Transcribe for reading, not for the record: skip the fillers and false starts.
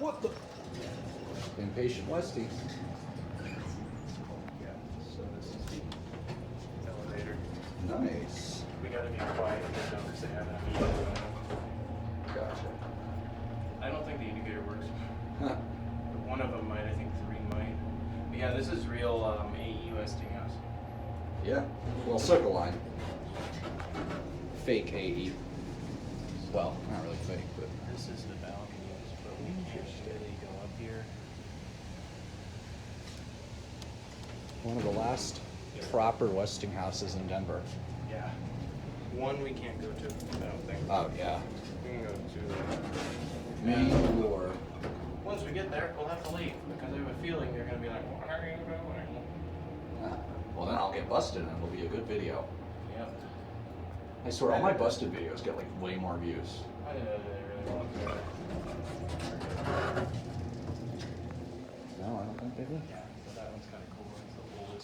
What the? Impatient Westie. Yeah, so this is the elevator. Nice. We gotta be quiet because they have a meeting. Gotcha. I don't think the indicator works. Huh. One of them might, I think 3 might. But yeah, this is real AE Westinghouse. Yeah. Well, Circleline. Fake AE. Well, not really fake, but. This is the balconies, but we can't really go up here. One of the last proper Westinghouses in Denver. Yeah. One we can't go to, I don't think. Oh, yeah. We can go to Main floor. Once we get there, we'll have to leave because I have a feeling they're going to be like, what are you doing? Well, then I'll get busted and it'll be a good video. Yep. I swear, all my busted videos get like way more views. I really want to. No, I don't think they do. Yeah, so that one's kind of cool.